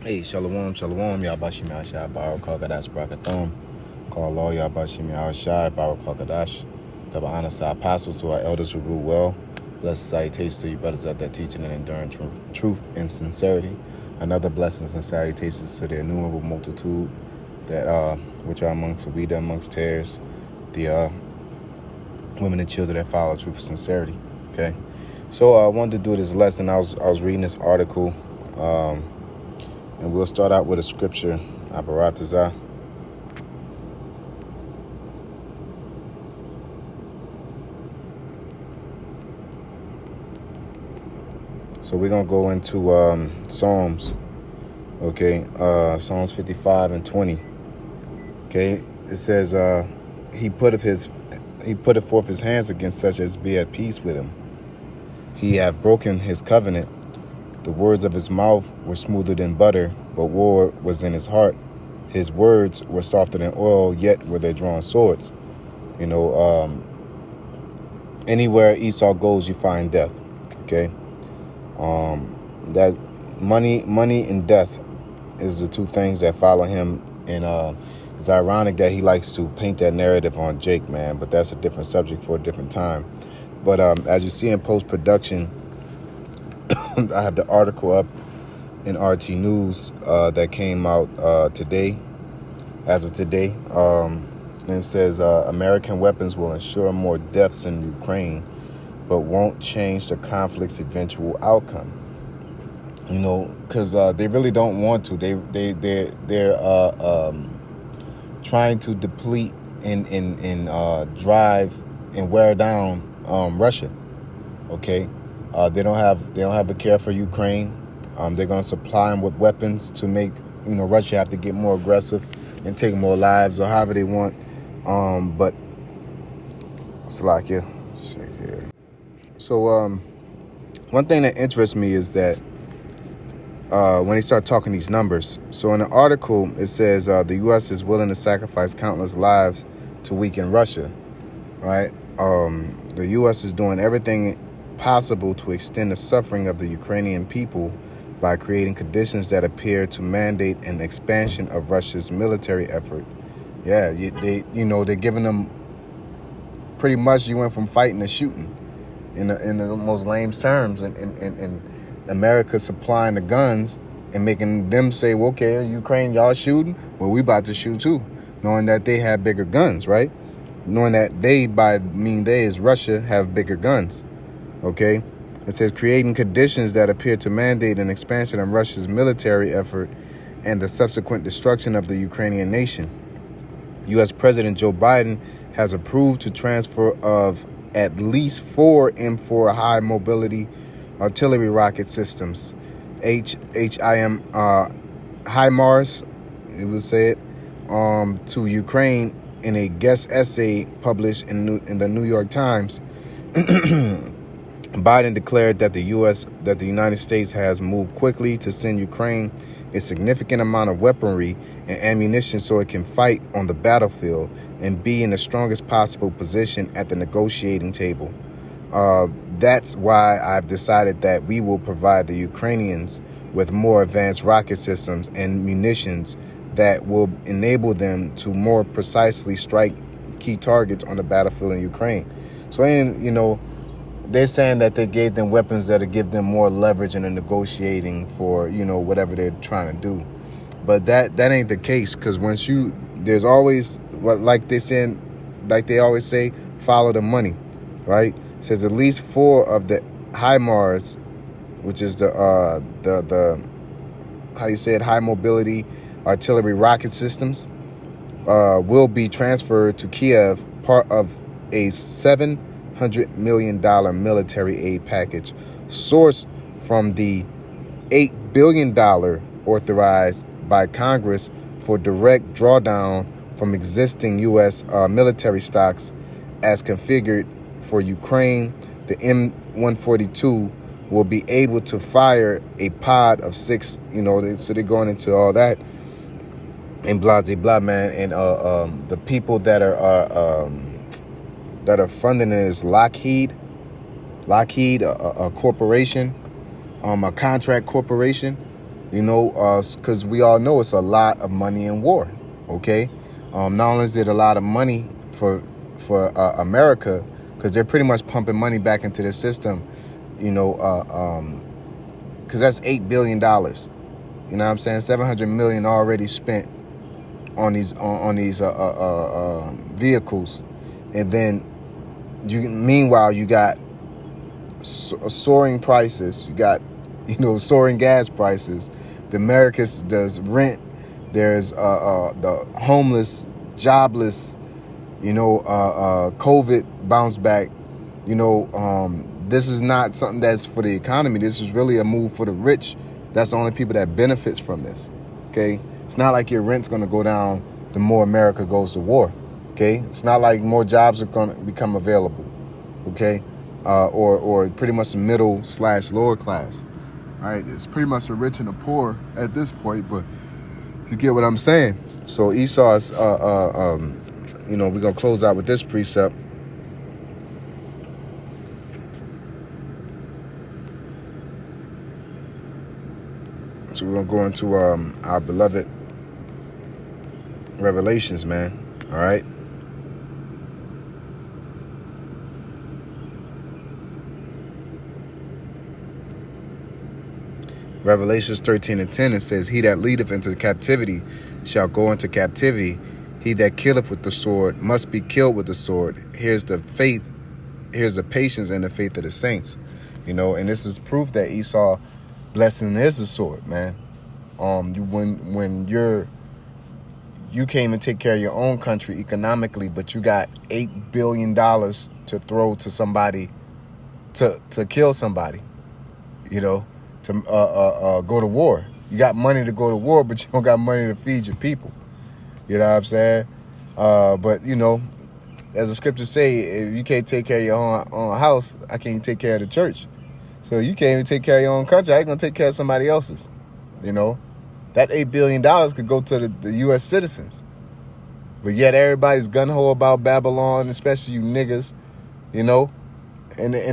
Hey, Shalom, Shalom, Yabashim Ashai, Baruch Hagadash, Brakathon. Call all Yabashim Ashai, Baruch Hagadash. Double honor to our apostles, to our elders who rule well. Blessed salutations to you brothers out there teaching and enduring truth and sincerity. Another blessings and salutations to the innumerable multitude that which are amongst the weed, amongst tares, the women and children that follow truth and sincerity. Okay, so I wanted to do this lesson. I was reading this article. And we'll start out with a scripture, Abaratazah. So we're going to go into Psalms, okay, Psalms 55 and 20. Okay, it says, he putteth forth his hands against such as be at peace with him. He hath broken his covenant. The words of his mouth were smoother than butter, but war was in his heart. His words were softer than oil, yet were they drawn swords. You know, anywhere Esau goes, you find death. Okay, that money and death is the two things that follow him. And it's ironic that he likes to paint that narrative on Jake, man. But that's a different subject for a different time. But as you see in post-production, I have the article up in RT News that came out today, as of today. And it says, American weapons will ensure more deaths in Ukraine, but won't change the conflict's eventual outcome. You know, because they really don't want to. They're trying to deplete and drive and wear down Russia. Okay. They don't have a care for Ukraine. They're going to supply them with weapons to make, Russia have to get more aggressive and take more lives or however they want. But Slovakia. So one thing that interests me is that when they start talking these numbers. So in the article, it says the U.S. is willing to sacrifice countless lives to weaken Russia, right? The U.S. is doing everything possible to extend the suffering of the Ukrainian people by creating conditions that appear to mandate an expansion of Russia's military effort. Yeah, they're giving them pretty much, you went from fighting to shooting in the most lame terms, and America supplying the guns and making them say, well, okay, Ukraine, y'all shooting? Well, we about to shoot too, knowing that they have bigger guns, right? Knowing that they, by mean they is Russia, have bigger guns. Okay, it says creating conditions that appear to mandate an expansion of Russia's military effort and the subsequent destruction of the Ukrainian nation. U.S. President Joe Biden has approved to transfer of at least 4 M4 high mobility artillery rocket systems, HIMARS, it was said, to Ukraine in a guest essay published in the New York Times. Biden declared that the United States has moved quickly to send Ukraine a significant amount of weaponry and ammunition so it can fight on the battlefield and be in the strongest possible position at the negotiating table. That's why I've decided that we will provide the Ukrainians with more advanced rocket systems and munitions that will enable them to more precisely strike key targets on the battlefield in Ukraine. So, they're saying that they gave them weapons that'll give them more leverage in the negotiating for, whatever they're trying to do. But that ain't the case, because there's always, like they always say, follow the money, right? It says at least 4 of the HIMARS, which is the high mobility artillery rocket systems, will be transferred to Kiev, part of a $700 million military aid package sourced from the $8 billion authorized by Congress for direct drawdown from existing U.S. Military stocks as configured for Ukraine. The M142 will be able to fire a pod of 6, so they're going into all that and blah, blah, blah, man. And the people that are funding it is Lockheed, a corporation, a contract corporation, You know, because we all know it's a lot of money in war. Okay, not only is it a lot of money for America, because they're pretty much pumping money back into the system. You know, because that's $8 billion. You know what I'm saying? 700 million already spent on these vehicles, and then meanwhile you got soaring prices. You got soaring gas prices. The Americans does rent. There's the homeless, jobless. COVID bounce back. This is not something that's for the economy. This is really a move for the rich. That's the only people that benefits from this. Okay, it's not like your rent's going to go down the more America goes to war. Okay, it's not like more jobs are going to become available. Okay, or pretty much the middle/lower class. All right, it's pretty much the rich and the poor at this point. But you get what I'm saying. So Esau is, we're gonna close out with this precept. So we're gonna go into our beloved Revelations, man. All right. Revelations 13:10, it says, "He that leadeth into captivity shall go into captivity. He that killeth with the sword must be killed with the sword." Here's the faith, here's the patience and the faith of the saints. And this is proof that Esau blessing is a sword, man. When you came and take care of your own country economically, but you got $8 billion to throw to somebody to kill somebody, to go to war. You got money to go to war, but you don't got money to feed your people. You know what I'm saying? But as the scriptures say, if you can't take care of your own house, I can't take care of the church. So you can't even take care of your own country. How you gonna take care of somebody else's? That $8 billion could go to the U.S. citizens. But yet everybody's gung-ho about Babylon, especially you niggas, and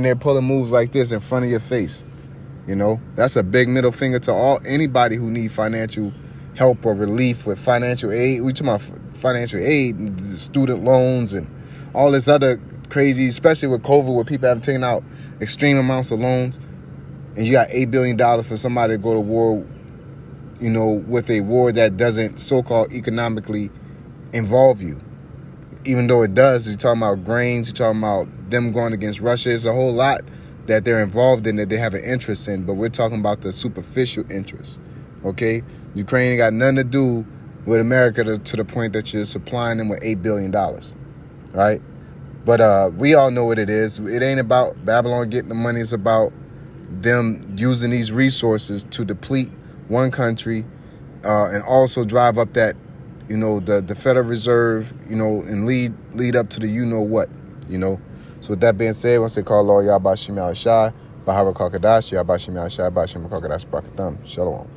they're pulling moves like this in front of your face. That's a big middle finger to anybody who need financial help or relief with financial aid. We talking about financial aid, student loans, and all this other crazy, especially with COVID, where people have taken out extreme amounts of loans, and you got $8 billion for somebody to go to war, with a war that doesn't so-called economically involve you. Even though it does, you're talking about grains, you're talking about them going against Russia. It's a whole lot that they're involved in, that they have an interest in, but we're talking about the superficial interest, okay? Ukraine ain't got nothing to do with America to the point that you're supplying them with $8 billion, right? But we all know what it is. It ain't about Babylon getting the money. It's about them using these resources to deplete one country and also drive up that, the Federal Reserve, and lead up to the you-know-what, So with that being said, once they call Allah Yahbashim Yahshai, Bahara Kakadash, Yahbashim Yahshai, Bashim Kakadash Brakatham. Shalom.